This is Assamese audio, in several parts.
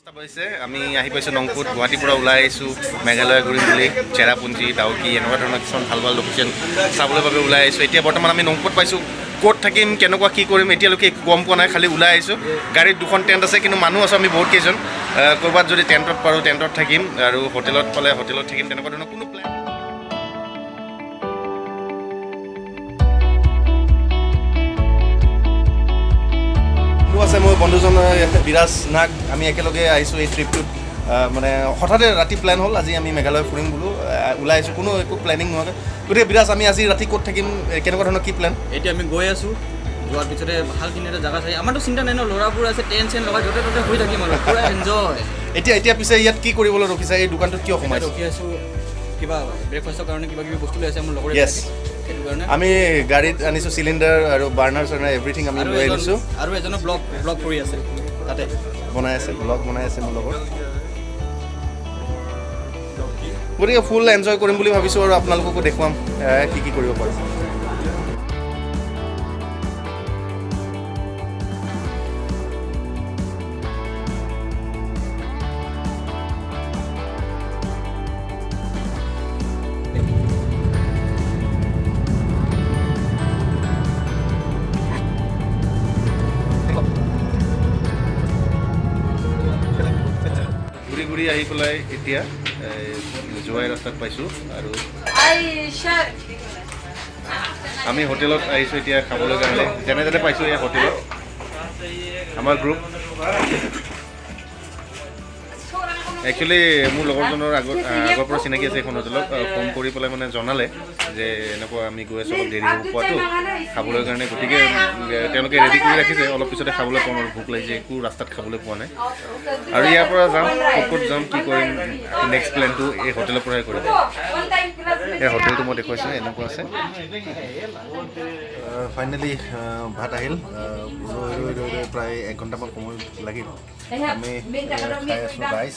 আমি আহি পাইছোঁ নংপুত গুৱাহাটীৰ পৰা ওলাই আহিছোঁ মেঘালয় ঘূৰিম বুলি চেৰাপুঞ্জী ডাউকি এনেকুৱা ধৰণৰ কিছুমান ভাল ভাল লোকেশ্যন চাবলৈ বাবে ওলাই আহিছোঁ এতিয়া বৰ্তমান আমি নংপুত পাইছোঁ ক'ত থাকিম কেনেকুৱা কি কৰিম এতিয়ালৈকে একো গম পোৱা নাই খালি ওলাই আহিছোঁ গাড়ীত দুখন টেণ্ট আছে কিন্তু মানুহ আছোঁ আমি বহুত কেইজন ক'ৰবাত যদি টেণ্টত পাৰোঁ টেণ্টত থাকিম আৰু হোটেলত পালে হোটেলত থাকিম তেনেকুৱা ধৰণৰ কোনো প্লেন আছে মোৰ বন্ধুজন বিৰাজ নাগ আমি একেলগে আহিছোঁ এই ট্ৰিপটোত মানে হঠাতে ৰাতি প্লেন হ'ল আজি আমি মেঘালয় ফুৰিম বোলো ওলাই আহিছোঁ কোনো একো প্লেনিং নোহোৱাকৈ গতিকে বিৰাজ আমি আজি ৰাতি ক'ত থাকিম কেনেকুৱা ধৰণৰ কি প্লেন এতিয়া আমি গৈ আছোঁ যোৱাৰ পিছতে ভালখিনি এটা জেগা চাই আমাৰতো চিন্তা নাই ন ল'ৰাবোৰ আছে টেণ্ট চেণ্ট লগাই য'তে ত'তে হৈ থাকিম আৰু পূৰা এনজয় এতিয়া পিছে ইয়াত কি কৰিবলৈ ৰখিছা এই দোকানটোত কিয় সোমাইছোঁ ৰখি আছোঁ কিবা ব্ৰেকফাষ্টৰ কাৰণে কিবা কিবি বস্তু লৈ আছে মোৰ লগৰ সেইটো কাৰণে আমি গাড়ীত আনিছোঁ চিলিণ্ডাৰ আৰু বাৰ্ণাৰ চাৰ্ণাৰ এভৰিথিং আমি লৈ আহিছোঁ আৰু এজনৰ ব্লগ কৰি আছে তাতে ব্লগ বনাই আছে মোৰ লগত গতিকে ফুল এনজয় কৰিম বুলি ভাবিছোঁ আৰু আপোনালোককো দেখুৱাম কি কি কৰিব পাৰোঁ ঘূৰি আহি পেলাই এতিয়া যোৱাই ৰাস্তাত পাইছোঁ আৰু আমি হোটেলত আহিছোঁ এতিয়া খাবলৈ কাৰণে যেনে পাইছোঁ এয়া হোটেলত আমাৰ গ্ৰুপ একচুৱেলি মোৰ লগৰজনৰ আগৰ পৰা চিনাকি আছে এখন হোটেলত ফোন কৰি পেলাই মানে জনালে যে এনেকুৱা আমি গৈ আছোঁ অলপ দেৰি হ'ব পোৱাটো খাবলৈ কাৰণে গতিকে তেওঁলোকে ৰেডি কৰি ৰাখিছে অলপ পিছতে খাবলৈ পাম আৰু ভোক লাগিছে একো ৰাস্তাত খাবলৈ পোৱা নাই আৰু ইয়াৰ পৰা যাম ক'ত যাম কি কৰিম নেক্সট প্লেনটো এই হোটেলৰ পৰাই কৰিম এই হোটেলটো মই দেখুৱাইছোঁ এনেকুৱা আছে ফাইনেলি ভাত আহিল প্ৰায় 1 ঘণ্টামান সময় লাগিল আমি খাই আছোঁ ৰাইচ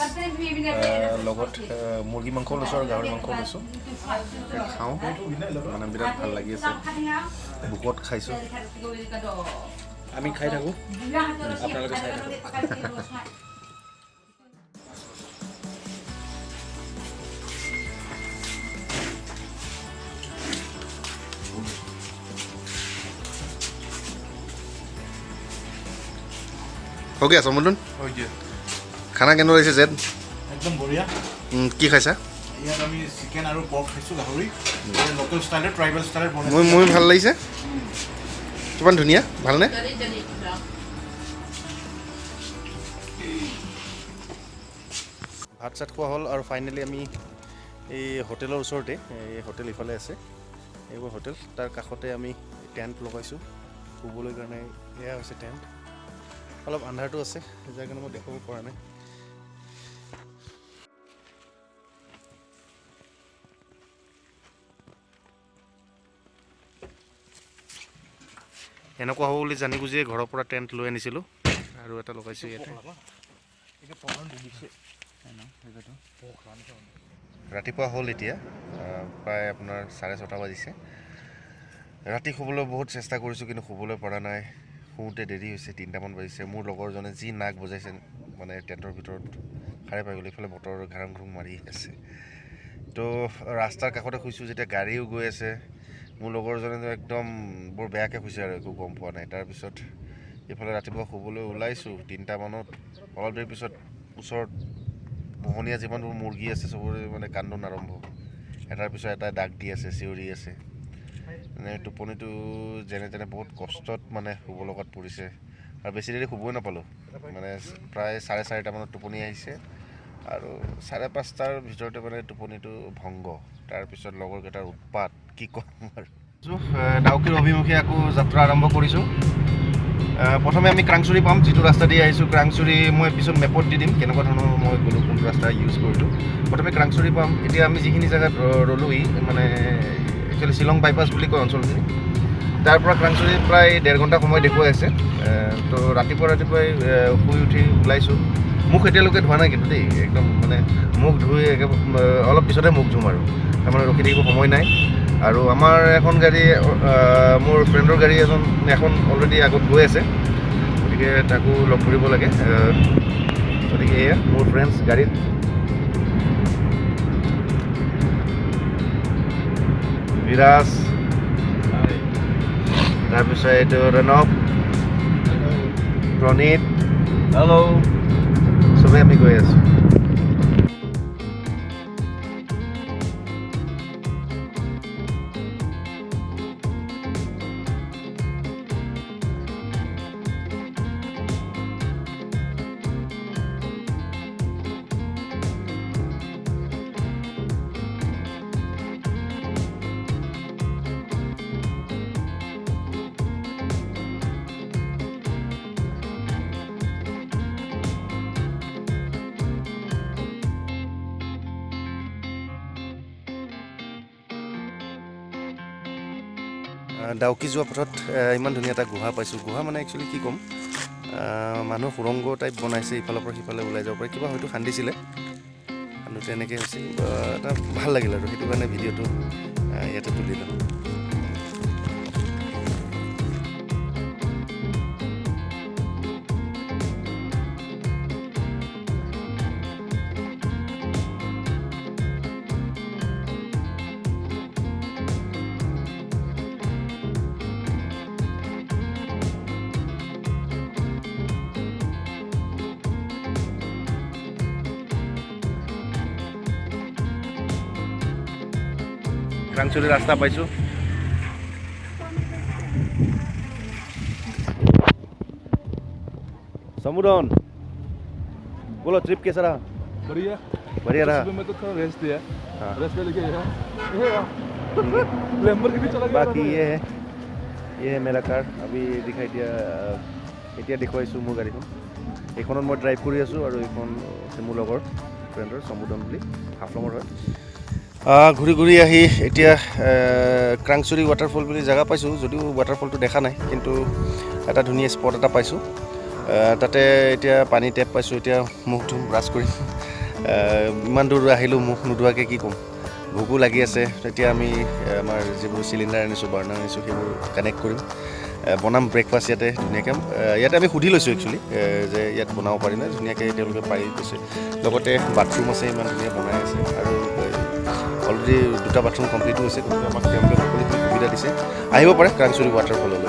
লগত মুৰ্গী মাংস লৈছোঁ আৰু গাহৰি মাংস লৈছোঁ খাওঁ মানে বিৰাট ভাল লাগি আছে বুকত খাইছোঁ আমি খাই থাকোঁ আপোনালোকে চাই থাকক हो गया समोलुन खाना केने रहिছে জেদ एकदम बढ़िया কি খাইছা ইয়াত আমি চিকেন আৰু পৰ্ক খাইছোঁ গাহৰি লোকেল ষ্টাইলত ট্ৰাইবেল ষ্টাইলত মই ভাল লাগিছে কিমান ধুনীয়া ভালনে ভাত চাত খোৱা হ'ল আৰু ফাইনেলি আমি এই হোটেলৰ ওচৰতে এই হোটেল ইফালে আছে এইবোৰ হোটেল তাৰ কাষতে আমি টেণ্ট লগাইছোঁ শুবলৈ কাৰণে এয়া হৈছে টেণ্ট অলপ আন্ধাৰটো আছে যাৰ কাৰণে মই দেখাব পৰা নাই এনেকুৱা হ'ব বুলি জানি বুজিয়ে ঘৰৰ পৰা টেণ্ট লৈ আনিছিলোঁ আৰু এটা লগাইছোঁ ইয়াতে ৰাতিপুৱা হ'ল এতিয়া প্ৰায় আপোনাৰ 6:30 বাজিছে ৰাতি শুবলৈ বহুত চেষ্টা কৰিছোঁ কিন্তু শুবলৈ পৰা নাই শুওঁতে দেৰি হৈছে 3টামান বাজিছে মোৰ লগৰজনে যি নাক বজাইছে মানে টেণ্টৰ ভিতৰত সাৰে পাই গ'ল এইফালে বতৰ ঘাৰাং ঘুং মাৰি আছে তো ৰাস্তাৰ কাষতে শুইছোঁ যেতিয়া গাড়ীও গৈ আছে মোৰ লগৰজনে একদম বৰ বেয়াকৈ শুইছে আৰু একো গম পোৱা নাই তাৰপিছত এইফালে ৰাতিপুৱা শুবলৈ ওলাইছোঁ 3টামানত অলপ দেৰি পিছত ওচৰত পোহনীয়া যিমানবোৰ মুৰ্গী আছে চবৰে মানে কান্দোন আৰম্ভ এটাৰ পিছত এটা ডাক দি আছে চিঞৰি আছে মানে টোপনিটো যেনে তেনে বহুত কষ্টত মানে শুব লগাত পৰিছে আৰু বেছি দেৰি শুবই নাপালোঁ মানে প্ৰায় 4:30মানত টোপনি আহিছে আৰু 5:30টাৰ ভিতৰতে মানে টোপনিটো ভংগ তাৰপিছত লগৰকেইটাৰ উৎপাত কি ক'ম আৰু ডাউকিৰ অভিমুখে আকৌ যাত্ৰা আৰম্ভ কৰিছোঁ প্ৰথমে আমি ক্ৰাংচুৰি পাম যিটো ৰাস্তা দি আহিছোঁ ক্ৰাংচুৰি মই পিছত মেপত দি দিম কেনেকুৱা ধৰণৰ মই গ'লোঁ কোনটো ৰাস্তা ইউজ কৰিলোঁ প্ৰথমে ক্ৰাংচুৰি পাম এতিয়া আমি যিখিনি জেগাত ৰ'লোহি মানে একচুৱেলি শ্বিলং বাইপাছ বুলি কয় অঞ্চলখিনি তাৰ পৰা ক্ৰাংচুৰি প্ৰায় 1.5 ঘণ্টা সময় দেখুৱাই আছে তো ৰাতিপুৱাই শুই উঠি ওলাইছোঁ মুখ এতিয়ালৈকে ধোৱা নাই কিন্তু দেই একদম মানে মুখ ধুই অলপ পিছতে মুখ ধুম আৰু তাৰমানে ৰখি থাকিব সময় নাই আৰু আমাৰ এখন গাড়ী মোৰ ফ্ৰেণ্ডৰ গাড়ী এখন অলৰেডি আগত গৈ আছে গতিকে তাকো লগ কৰিব লাগে গতিকে এয়া মোৰ ফ্ৰেণ্ডছ গাড়ীত বিৰাজ, তাৰপিছত এইটো ৰণৱ, প্ৰণীত, হেল্ল', চবেই আমি গৈ আছোঁ। ডাউকি যোৱা পথত ইমান ধুনীয়া এটা গুহা পাইছোঁ। গুহা মানে একচুৱেলি কি ক'ম, মানুহ সুৰংগ টাইপ বনাইছে, ইফালৰ পৰা সিফালে ওলাই যাব পাৰে, কিবা হয়তো খান্দিছিলে, খান্দোতে এনেকৈ হৈছে। এটা ভাল লাগিল আৰু সেইটো কাৰণে ভিডিঅ'টো ইয়াতে তুলিলোঁ। ক্ৰাংচুৰী ৰাস্তা পাইছোঁ। समुदन बोलो ट्रिप कैसा रहा? बढ़िया बढ़िया रहा। सुबह में तो थोड़ा रेस्ट दिया, हाँ। रेस्ट पे लेके लैम्बोर्गिनी चला गया बाकी ये है मेरा कार। अभी दिखाई दिया এতিয়া দেখুৱাইছোঁ মোৰ গাড়ীখন। এইখনত মই ড্ৰাইভ কৰি আছোঁ আৰু এইখন মোৰ লগৰ ফ্ৰেণ্ডৰ সমুদন বুলি, হাফলঙৰ হয়। ঘূৰি ঘূৰি আহি এতিয়া ক্ৰাংচুৰী ৱাটাৰফল বুলি জেগা পাইছোঁ, যদিও ৱাটাৰফলটো দেখা নাই, কিন্তু এটা ধুনীয়া স্পট এটা পাইছোঁ। তাতে এতিয়া পানী টেপ পাইছোঁ। এতিয়া মুখ ধুম, ব্ৰাছ কৰিম। ইমান দূৰ আহিলোঁ, মুখ নোধোৱাকৈ কি ক'ম, ভোকো লাগি আছে। তেতিয়া আমি আমাৰ যিবোৰ চিলিণ্ডাৰ আনিছোঁ, বাৰ্ণাৰ আনিছোঁ, সেইবোৰ কানেক্ট কৰিম, বনাম ব্ৰেকফাষ্ট ইয়াতে ধুনীয়াকৈ। ইয়াতে আমি সুধি লৈছোঁ একচুৱেলি যে ইয়াত বনাব পাৰিনে, ধুনীয়াকৈ তেওঁলোকে পাৰি কৈছে। লগতে বাথৰুম আছে, ইমান ধুনীয়া বনাই আছে, আৰু অলৰেডি 2টা বাথৰুম কমপ্লিটো হৈছে, গতিকে আমাক তেওঁলোকে সকলোখিনি সুবিধা দিছে। আহিব পাৰে ক্ৰাংচুৰী ৱাটাৰফললৈ।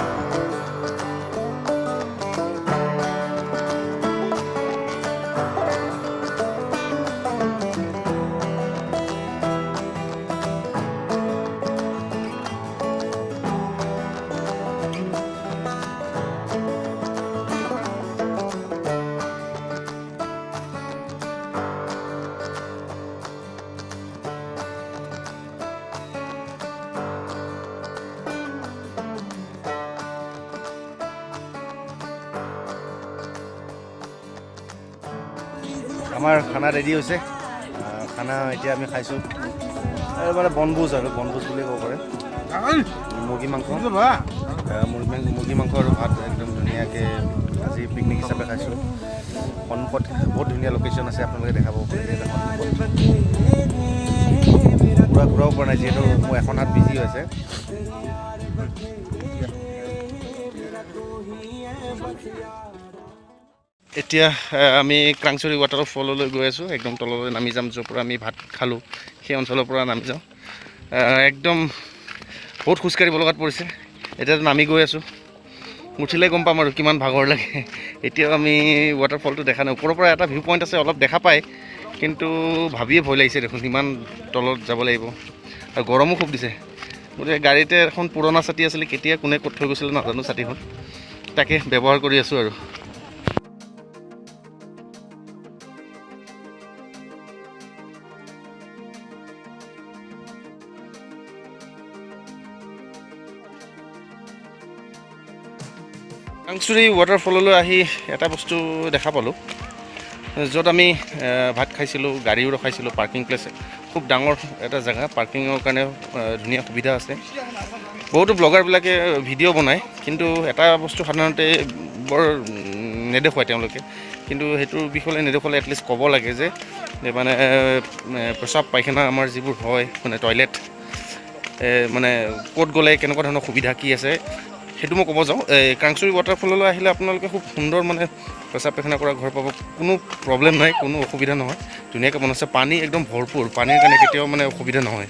আমাৰ খানা ৰেডি হৈছে। খানা এতিয়া আমি খাইছোঁ, মানে বনভোজ আৰু বনভোজ বুলি ক'ব পাৰে। মুৰ্গী মাংস, মুৰ্গী মাংস আৰু ভাত একদম ধুনীয়াকৈ আজি পিকনিক হিচাপে খাইছোঁ। সন্মুখত বহুত ধুনীয়া লোকেশ্যন আছে, আপোনালোকে দেখাব পাৰে। পূৰা ঘূৰাব পৰা নাই, যিহেতু মোৰ এখন হাত বিজি হৈছে। এতিয়া আমি ক্ৰাংচুৰী ৱাটাৰফললৈ গৈ আছোঁ। একদম তললৈ নামি যাম, য'ৰ পৰা আমি ভাত খালোঁ সেই অঞ্চলৰ পৰা নামি যাওঁ। একদম বহুত খোজকাঢ়িব লগাত পৰিছে। এতিয়াতো নামি গৈ আছোঁ, উঠিলে গম পাম আৰু কিমান ভাগৰ লাগে। এতিয়াও আমি ৱাটাৰফলটো দেখা নাই। ওপৰৰ পৰা এটা ভিউ পইণ্ট আছে, অলপ দেখা পায়, কিন্তু ভাবিয়ে ভয় লাগিছে দেখোন, ইমান তলত যাব লাগিব, আৰু গৰমো খুব দিছে। গতিকে গাড়ীতে এখন পুৰণা ছাতি আছিলে, কেতিয়া কোনে ক'ত থৈ গৈছিলে নাজানো, ছাতিখন তাকে ব্যৱহাৰ কৰি আছোঁ আৰু। ক্ৰাংচুৰী ৱাটাৰফললৈ আহি এটা বস্তু দেখা পালোঁ, য'ত আমি ভাত খাইছিলোঁ, গাড়ীও ৰখাইছিলোঁ, পাৰ্কিং প্লেচ, খুব ডাঙৰ এটা জেগা, পাৰ্কিঙৰ কাৰণে ধুনীয়া সুবিধা আছে। বহুতো ব্লগাৰবিলাকে ভিডিঅ' বনায়, কিন্তু এটা বস্তু সাধাৰণতে বৰ নেদেখুৱায় তেওঁলোকে, কিন্তু সেইটোৰ বিষয়ে নেদেখুৱালে এটলিষ্ট ক'ব লাগে যে মানে প্ৰস্ৰাৱ পায়খানা আমাৰ যিবোৰ হয়, মানে টয়লেট, মানে ক'ত গ'লে কেনেকুৱা ধৰণৰ সুবিধা কি আছে, সেইটো মই ক'ব যাওঁ ক্ৰাংচুৰি ৱাটাৰফললৈ আহিলে আপোনালোকে খুব সুন্দৰ মানে পেচাব পেখানা কৰা ঘৰ পাব, কোনো প্ৰব্লেম নাই, কোনো অসুবিধা নহয়, ধুনীয়াকৈ বনাইছে, পানী একদম ভৰপূৰ, পানীৰ কাৰণে কেতিয়াও মানে অসুবিধা নহয়।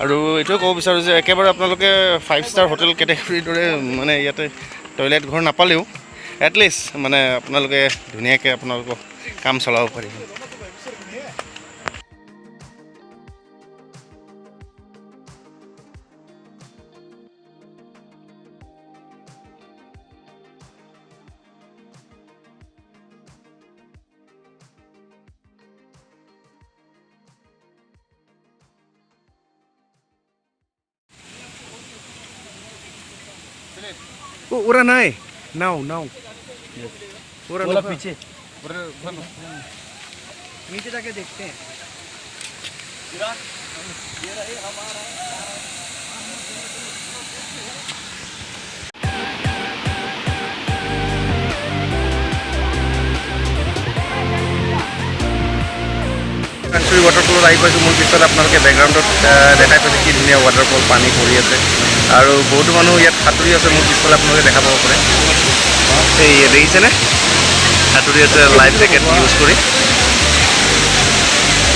আৰু এইটোৱে ক'ব বিচাৰোঁ যে একেবাৰে আপোনালোকে 5 ষ্টাৰ হোটেল কেটেগৰীৰ দৰে মানে ইয়াতে টয়লেট ঘৰ নাপালেও এটলিষ্ট মানে আপোনালোকে ধুনীয়াকৈ আপোনালোকক কাম চলাব পাৰিব। उड़ा नहीं नाव नाव उड़ा पीछे नीचे जाके देखते हैं। ক্ৰাংচুৰি ৱাটাৰফলত আহি পাইছোঁ। মোৰ পিছত আপোনালোকে বেকগ্ৰাউণ্ডত দেখাই পাইছে কি ধুনীয়া ৱাটাৰফল, পানী পৰি আছে আৰু বহুতো মানুহ ইয়াত সাঁতুৰি আছে। মোৰ পিছফালে আপোনালোকে দেখা পাব পাৰে, এই দেখিছেনে সাঁতুৰি আছে লাইফ জেকেট ইউজ কৰি,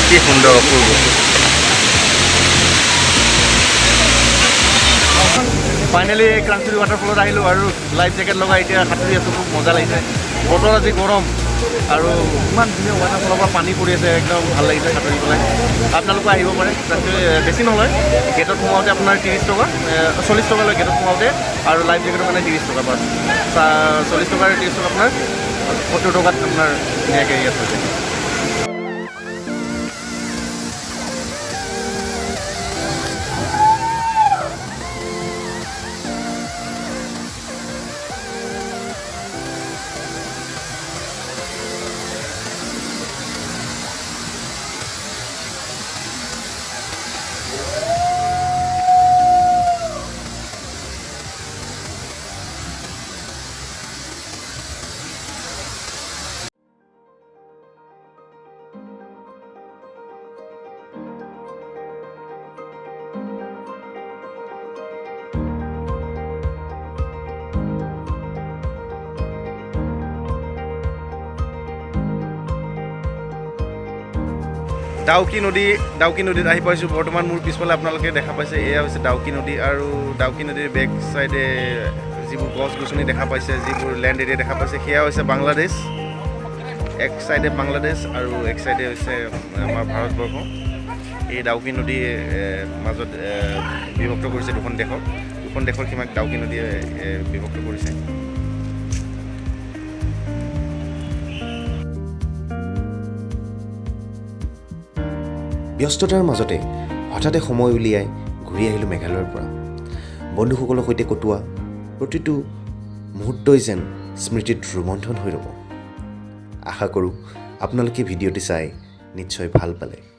কি সুন্দৰ অপূৰ্ব। ফাইনেলি ক্ৰাংচুৰি ৱাটাৰফলত আহিলোঁ আৰু লাইফ জেকেট লগাই এতিয়া সাঁতুৰি আছোঁ, খুব মজা লাগিছে। বতৰ আজি গৰম আৰু ইমান ধুনীয়া ৱাটাৰফলৰ পৰা পানী পৰি আছে, একদম ভাল লাগিছে সাঁতুৰি পেলাই। আপোনালোকে আহিব পাৰে, বেছি নলয়, গেটত সোমাওঁতে আপোনাৰ 30 টকা, 40 টকা লয় গেটত সোমাওঁতে, আৰু লাইফ জেকেটৰ কাৰণে 30 টকা বাছ। 40 টকা আৰু 30 টকা আপোনাৰ 70 টকাত আপোনাৰ ধুনীয়াকৈ ইয়াত হৈ যায়। ডাউকি নদীত আহি পাইছোঁ বৰ্তমান। মোৰ পিছফালে আপোনালোকে দেখা পাইছে, এয়া হৈছে ডাউকি নদী আৰু ডাউকি নদীৰ বেক চাইডে যিবোৰ গছ গছনি দেখা পাইছে, যিবোৰ লেণ্ড এৰিয়া দেখা পাইছে, সেয়া হৈছে বাংলাদেশ। এক চাইডে বাংলাদেশ আৰু এক চাইডে হৈছে আমাৰ ভাৰতবৰ্ষ। এই ডাউকি নদীয়ে মাজত বিভক্ত কৰিছে দুখন দেশৰ সীমাক ডাউকি নদীয়ে বিভক্ত কৰিছে। ব্যস্ততাৰ মাজতে হঠাতে সময় উলিয়াই ঘূৰি আহিলোঁ মেঘালয়ৰ পৰা। বন্ধুসকলৰ সৈতে কটোৱা প্ৰতিটো মুহূৰ্তই যেন স্মৃতিত ৰোমন্থন হৈ ৰ'ব। আশা কৰোঁ আপোনালোকে ভিডিঅ'টি চাই নিশ্চয় ভাল পালে।